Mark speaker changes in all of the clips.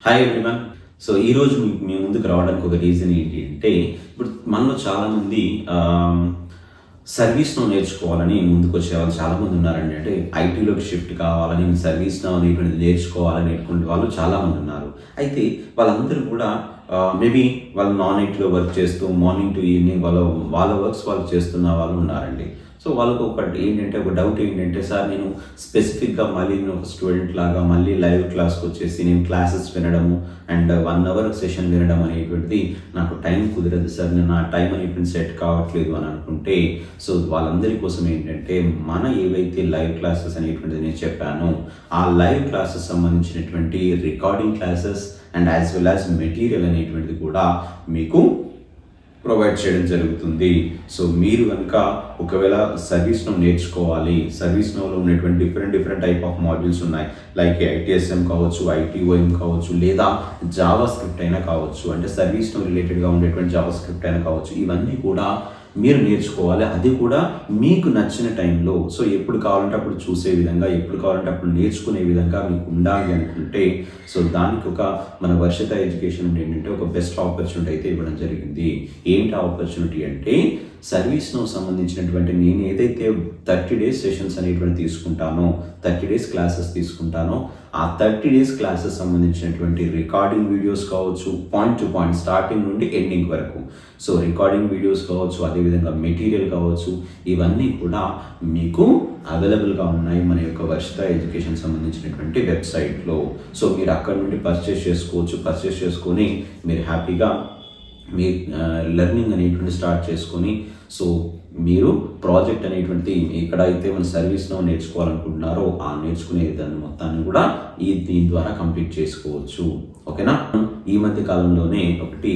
Speaker 1: Hi everyone. So ఈరోజు మీ ముందుకు రావడానికి ఒక రీజన్ ఏంటి అంటే, ఇప్పుడు మనలో చాలామంది సర్వీస్ నో నేర్చుకోవాలని ముందుకు వచ్చే వాళ్ళు చాలామంది ఉన్నారండి. అంటే ఐటీలోకి షిఫ్ట్ కావాలని, సర్వీస్ నో అనేటువంటిది నేర్చుకోవాలని నేర్చుకునే వాళ్ళు చాలామంది ఉన్నారు. అయితే వాళ్ళందరూ కూడా మేబీ వాళ్ళు నాన్ ఐటీలో వర్క్ చేస్తూ మార్నింగ్ టు ఈవినింగ్ వాళ్ళ వర్క్స్ వాళ్ళు చేస్తున్న వాళ్ళు ఉన్నారండి. సో వాళ్ళకు ఒక డౌట్ ఏంటంటే, సార్ నేను స్పెసిఫిక్గా మళ్ళీ నేను ఒక స్టూడెంట్ లాగా మళ్ళీ లైవ్ క్లాస్కి వచ్చేసి నేను క్లాసెస్ వినడము అండ్ 1 hour సెషన్ వినడం అనేటువంటిది నాకు టైం కుదరదు సార్, నేను నా టైం అనేటువంటి సెట్ కావట్లేదు అని అనుకుంటే, సో వాళ్ళందరి కోసం ఏంటంటే మన ఏవైతే లైవ్ క్లాసెస్ అనేటువంటిది నేను చెప్పానో ఆ లైవ్ క్లాసెస్ సంబంధించినటువంటి recording classes and as well as material అనేటువంటిది కూడా మీకు ప్రొవైడ్ చేయడం జరుగుతుంది. సో మీరు కనుక ఒకవేళ సర్వీస్ నో నేర్చుకోవాలి, సర్వీస్ నోలో ఉన్నటువంటి డిఫరెంట్ టైప్ ఆఫ్ మాడ్యూల్స్ ఉన్నాయి. లైక్ ఐటీఎస్ఎం కావచ్చు, ఐటీఓఎం కావచ్చు, లేదా జావా స్క్రిప్ట్ అయినా కావచ్చు, అంటే సర్వీస్ నో రిలేటెడ్గా ఉండేటువంటి జావా స్క్రిప్ట్ అయినా కావచ్చు. ఇవన్నీ కూడా మీరు నేర్చుకోవాలి, అది కూడా మీకు నచ్చిన టైంలో. సో ఎప్పుడు కావాలంటే అప్పుడు చూసే విధంగా, ఎప్పుడు కావాలంటే అప్పుడు నేర్చుకునే విధంగా మీకు ఉండాలి అనుకుంటే, సో దానికి మన వర్షిత ఎడ్యుకేషన్ ఏంటంటే ఒక బెస్ట్ ఆపర్చునిటీ అయితే ఇవ్వడం జరిగింది. ఏంటి ఆపర్చునిటీ అంటే, సర్వీస్ నో సంబంధించినటువంటి నేను ఏదైతే 30 days సెషన్స్ అనేటువంటి తీసుకుంటానో, 30 days క్లాసెస్ తీసుకుంటానో, ఆ 30 days క్లాసెస్ సంబంధించినటువంటి రికార్డింగ్ వీడియోస్ కావచ్చు, పాయింట్ టు పాయింట్ స్టార్టింగ్ నుండి ఎండింగ్ వరకు. సో రికార్డింగ్ వీడియోస్ కావచ్చు, అదేవిధంగా మెటీరియల్ కావచ్చు, ఇవన్నీ కూడా మీకు అవైలబుల్గా ఉన్నాయి మన యొక్క వర్షిత ఎడ్యుకేషన్ సంబంధించినటువంటి వెబ్సైట్లో. సో మీరు అక్కడ నుండి పర్చేస్ చేసుకొని మీరు హ్యాపీగా మీ లెర్నింగ్ అనేటువంటి స్టార్ట్ చేసుకొని, సో మీరు ప్రాజెక్ట్ అనేటువంటి ఎక్కడైతే మన సర్వీస్ నో నేర్చుకోవాలనుకుంటున్నారో ఆ నేర్చుకునే దాన్ని మొత్తాన్ని కూడా దీని ద్వారా కంప్లీట్ చేసుకోవచ్చు. ఓకేనా? ఈ మధ్య కాలంలోనే ఒకటి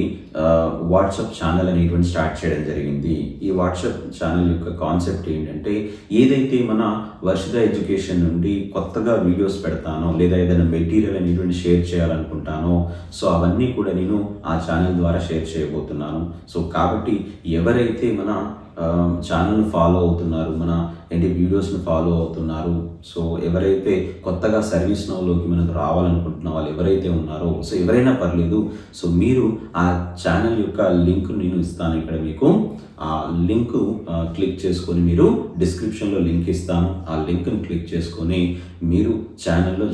Speaker 1: వాట్సాప్ ఛానల్ అనేటువంటి స్టార్ట్ చేయడం జరిగింది. ఈ వాట్సాప్ ఛానల్ యొక్క కాన్సెప్ట్ ఏంటంటే, ఏదైతే మన వర్షిత ఎడ్యుకేషన్ నుండి కొత్తగా వీడియోస్ పెడతానో, లేదా ఏదైనా మెటీరియల్ అనేటువంటి షేర్ చేయాలనుకుంటానో, సో అవన్నీ కూడా నేను ఆ ఛానల్ ద్వారా షేర్ చేయబోతున్నాను. సో కాబట్టి ఎవరైతే మన ఛానల్ని ఫాలో అవుతున్నారు, మన వీడియోస్ని ఫాలో అవుతున్నారు, సో ఎవరైతే కొత్తగా సర్వీస్ నోలోకి మనకు రావాలనుకుంటున్న వాళ్ళు ఎవరైతే ఉన్నారో, సో ఎవరైనా పర్లేదు, సో మీరు ఆ ఛానల్ యొక్క లింక్ నేను ఇస్తాను ఇక్కడ మీకు. ఆ లింక్ క్లిక్ చేసుకొని, మీరు డిస్క్రిప్షన్లో లింక్ ఇస్తాను, ఆ లింక్ని క్లిక్ చేసుకొని మీరు ఛానల్లో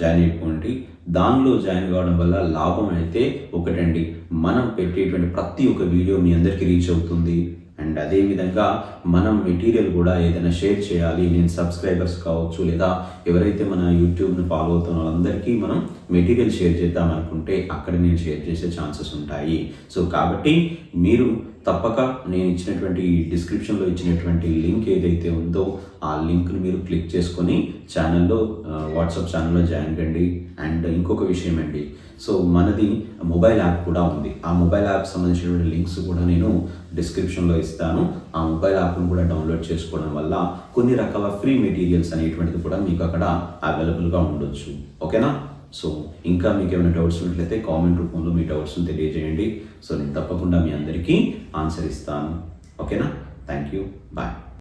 Speaker 1: జాయిన్ అయిపోండి. దానిలో జాయిన్ కావడం వల్ల లాభం అయితే ఒకటండి, మనం పెట్టేటువంటి ప్రతి ఒక్క వీడియో మీ అందరికీ రీచ్ అవుతుంది. అండ్ అదేవిధంగా మనం మెటీరియల్ కూడా ఏదైనా షేర్ చేయాలి, నేను సబ్స్క్రైబర్స్ కావచ్చు, లేదా ఎవరైతే మన యూట్యూబ్ని ఫాలో అవుతున్న వాళ్ళందరికీ మనం మెటీరియల్ షేర్ చేద్దాం అనుకుంటే అక్కడ నేను షేర్ చేసే ఛాన్సెస్ ఉంటాయి. సో కాబట్టి మీరు తప్పక నేను ఇచ్చినటువంటి డిస్క్రిప్షన్లో ఇచ్చినటువంటి లింక్ ఏదైతే ఉందో ఆ లింక్ని మీరు క్లిక్ చేసుకొని ఛానల్లో, వాట్సాప్ ఛానల్లో జాయిన్ కండి. అండ్ ఇంకొక విషయం అండి, సో మనది మొబైల్ యాప్ కూడా ఉంది. ఆ మొబైల్ యాప్ సంబంధించినటువంటి లింక్స్ కూడా నేను డిస్క్రిప్షన్లో ఇస్తాను. ఆ మొబైల్ యాప్ను కూడా డౌన్లోడ్ చేసుకోవడం వల్ల కొన్ని రకాల ఫ్రీ మెటీరియల్స్ అనేటువంటిది కూడా మీకు అక్కడ అవైలబుల్గా ఉండొచ్చు. ఓకేనా? సో ఇంకా మీకు ఏమైనా డౌట్స్ ఉన్నట్లయితే కామెంట్ రూపంలో మీ డౌట్స్ని తెలియజేయండి. సో నేను తప్పకుండా మీ అందరికీ ఆన్సర్ ఇస్తాను. ఓకేనా? Thank you. బాయ్.